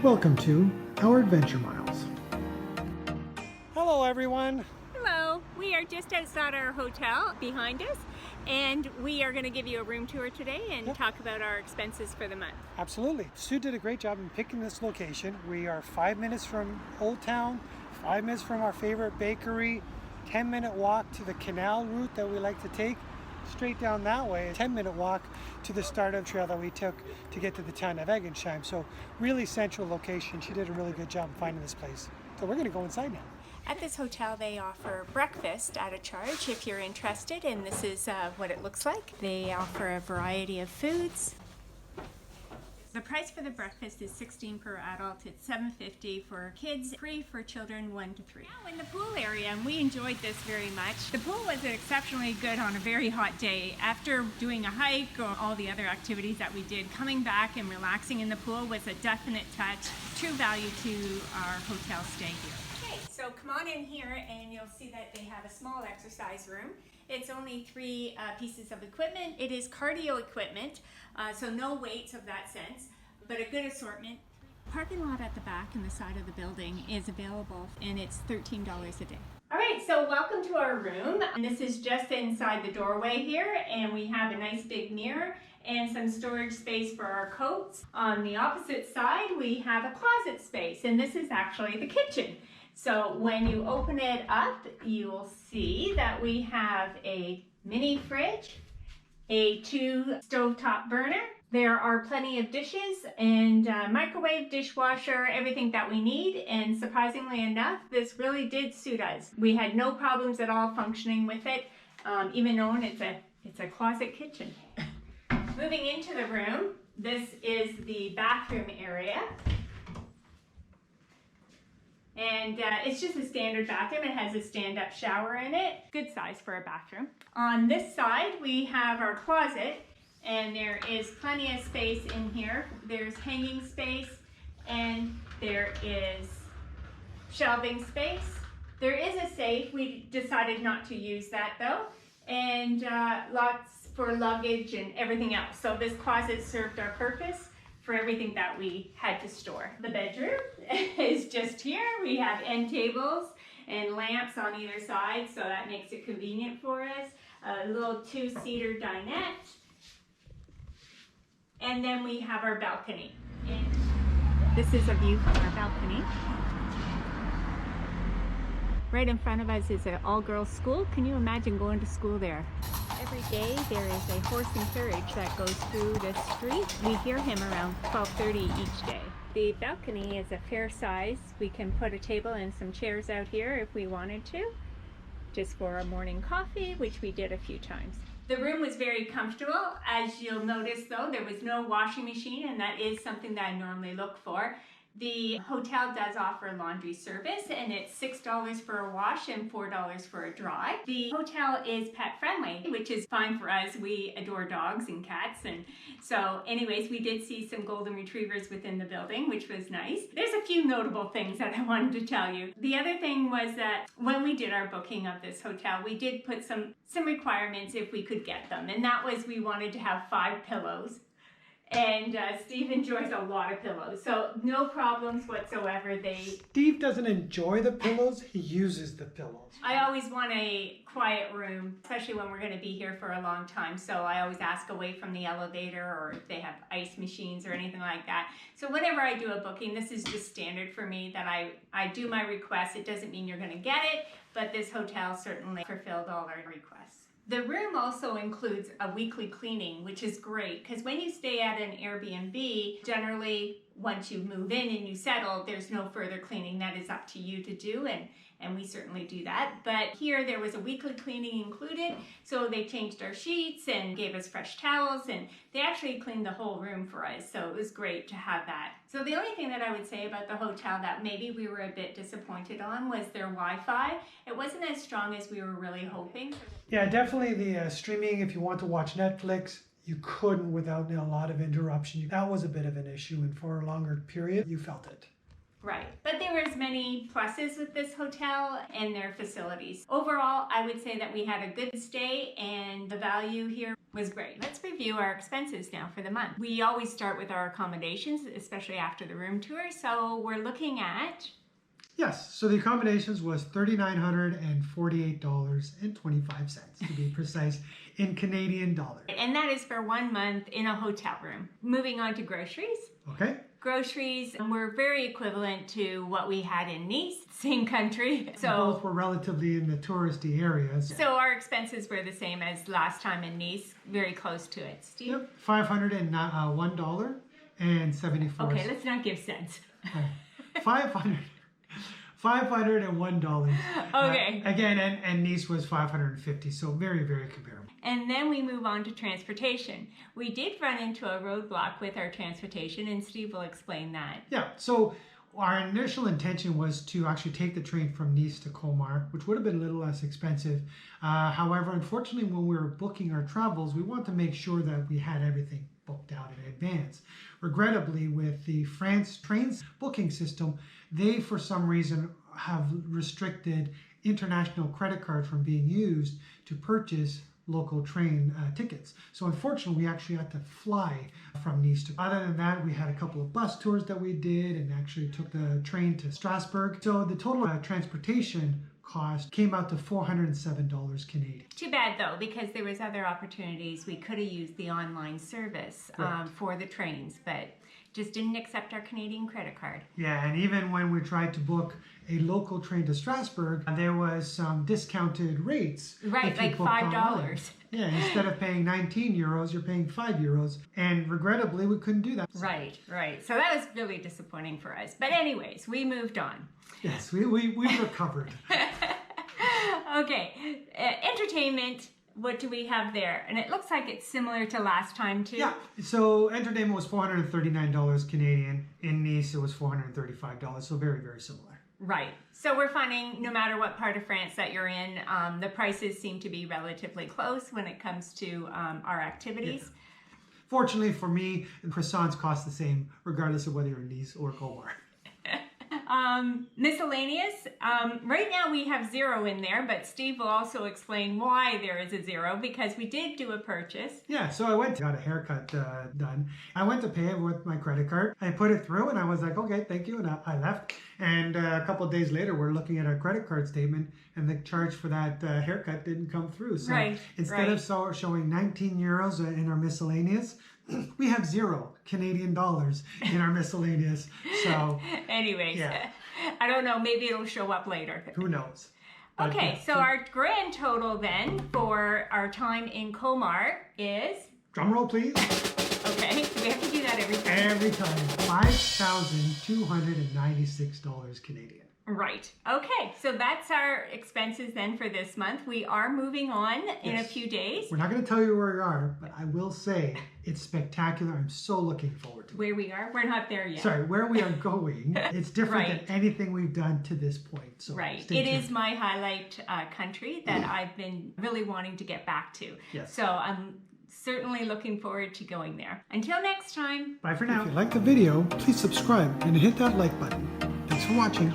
Welcome to our Adventure Miles. Hello everyone. Hello, we are just outside our hotel behind us, and we are going to give you a room tour today and talk about our expenses for the month. Absolutely. Sue did a great job in picking this location. We are 5 minutes from Old Town, 5 minutes from our favorite bakery, 10-minute walk to the canal route that we like to take. Straight down that way, a 10-minute walk to the startup trail that we took to get to the town of Eggenheim. So really central location. She did a really good job finding this place. So we're going to go inside now. At this hotel, they offer breakfast at a charge if you're interested, and this is what it looks like. They offer a variety of foods. The price for the breakfast is $16 per adult. It's $7.50 for kids, free for children 1 to 3. Now in the pool area, and we enjoyed this very much. The pool was exceptionally good on a very hot day. After doing a hike or all the other activities that we did, coming back and relaxing in the pool was a definite touch. True value to our hotel stay here. Okay, so come on in here and you'll see that they have a small exercise room. It's only 3 pieces of equipment. It is cardio equipment, so no weights of that sense, but a good assortment. Parking lot at the back and the side of the building is available, and it's $13 a day. All right, so welcome to our room. This is just inside the doorway here, and we have a nice big mirror and some storage space for our coats. On the opposite side, we have a closet space, and this is actually the kitchen. So when you open it up, you'll see that we have a mini fridge, a 2 stovetop burner. There are plenty of dishes and microwave, dishwasher, everything that we need. And surprisingly enough, this really did suit us. We had no problems at all functioning with it, even though it's a closet kitchen. Moving into the room, this is the bathroom area. And it's just a standard bathroom. It has a stand-up shower in it. Good size for a bathroom. On this side, we have our closet, and there is plenty of space in here. There's hanging space, and there is shelving space. There is a safe. We decided not to use that though, and lots for luggage and everything else. So this closet served our purpose for everything that we had to store. The bedroom is just here. We have end tables and lamps on either side, so that makes it convenient for us. A little 2-seater dinette. And then we have our balcony. And this is a view from our balcony. Right in front of us is an all-girls school. Can you imagine going to school there? Every day there is a horse and carriage that goes through the street. We hear him around 12:30 each day. The balcony is a fair size. We can put a table and some chairs out here if we wanted to, just for a morning coffee, which we did a few times. The room was very comfortable. As you'll notice though, there was no washing machine, and that is something that I normally look for. The hotel does offer laundry service, and it's $6 for a wash and $4 for a dry. The hotel is pet friendly, which is fine for us. We adore dogs and cats, and so anyways, we did see some golden retrievers within the building, which was nice. There's a few notable things that I wanted to tell you. The other thing was that when we did our booking of this hotel, we did put some requirements if we could get them, and that was we wanted to have 5 pillows. And Steve enjoys a lot of pillows, so no problems whatsoever. Steve doesn't enjoy the pillows, he uses the pillows. I always want a quiet room, especially when we're going to be here for a long time, so I always ask away from the elevator or if they have ice machines or anything like that. So whenever I do a booking, this is just standard for me that I do my request. It doesn't mean you're going to get it, but this hotel certainly fulfilled all our requests. The room also includes a weekly cleaning, which is great because when you stay at an Airbnb, generally once you move in and you settle, there's no further cleaning. That is up to you to do, and we certainly do that. But here there was a weekly cleaning included, so they changed our sheets and gave us fresh towels, and they actually cleaned the whole room for us, so it was great to have that. So the only thing that I would say about the hotel that maybe we were a bit disappointed on was their Wi-Fi. It wasn't as strong as we were really hoping. Yeah, definitely the streaming, if you want to watch Netflix, you couldn't without a lot of interruption. That was a bit of an issue, and for a longer period, you felt it. Right, but there was many pluses with this hotel and their facilities. Overall, I would say that we had a good stay, and the value here was great. Let's review our expenses now for the month. We always start with our accommodations, especially after the room tour. So we're looking at... Yes, so the accommodations was $3,948.25 to be precise in Canadian dollars. And that is for 1 month in a hotel room. Moving on to groceries. Okay. Groceries were very equivalent to what we had in Nice, same country. So both were relatively in the touristy areas. So our expenses were the same as last time in Nice, very close to it. Steve? Yep, $501.74. Okay, let's not give cents. $501. Okay. Again, and Nice was $550, so very, very comparable. And then we move on to transportation. We did run into a roadblock with our transportation, and Steve will explain that. Yeah, so our initial intention was to actually take the train from Nice to Colmar, which would have been a little less expensive. However, unfortunately, when we were booking our travels, we wanted to make sure that we had everything booked out in advance. Regrettably, with the France trains booking system, they, for some reason, have restricted international credit cards from being used to purchase local train tickets. So unfortunately, we actually had to fly from Nice to. Other than that, we had a couple of bus tours that we did and actually took the train to Strasbourg. So the total transportation cost came out to $407 Canadian. Too bad though, because there was other opportunities. We could have used the online service for the trains, but just didn't accept our Canadian credit card. Yeah, and even when we tried to book a local train to Strasbourg, there was some discounted rates. Right, like $5. Yeah, instead of paying 19 euros, you're paying 5 euros. And regrettably, we couldn't do that. Right. So that was really disappointing for us. But anyways, we moved on. Yes, we recovered. Okay, entertainment. What do we have there? And it looks like it's similar to last time too. Yeah, so entertainment was $439 Canadian. In Nice, it was $435, so very, very similar. Right. So we're finding no matter what part of France that you're in, the prices seem to be relatively close when it comes to our activities. Yeah. Fortunately for me, croissants cost the same regardless of whether you're in Nice or Colmar. Miscellaneous. Right now we have 0 in there, but Steve will also explain why there is a 0 because we did do a purchase. Yeah, so I got a haircut done. I went to pay it with my credit card. I put it through and I was like, okay, thank you. And I left. And a couple of days later, we're looking at our credit card statement and the charge for that haircut didn't come through. So instead of showing 19 euros in our miscellaneous, we have 0 Canadian dollars in our miscellaneous. So anyways, yeah. I don't know, maybe it'll show up later. Who knows? Okay, so our grand total then for our time in Colmar is... Drum roll, please. Okay, so we have to do that every time. Every time. $5,296 Canadian. Right. Okay, so that's our expenses then for this month. We are moving on in a few days. We're not going to tell you where we are, but I will say it's spectacular. I'm so looking forward to it. Where we are? We're not there yet. Sorry, where we are going. It's different than anything we've done to this point. So it is my highlight country that I've been really wanting to get back to. Yes. So I'm certainly looking forward to going there. Until next time. Bye for now. If you like the video, please subscribe and hit that like button. Thanks for watching.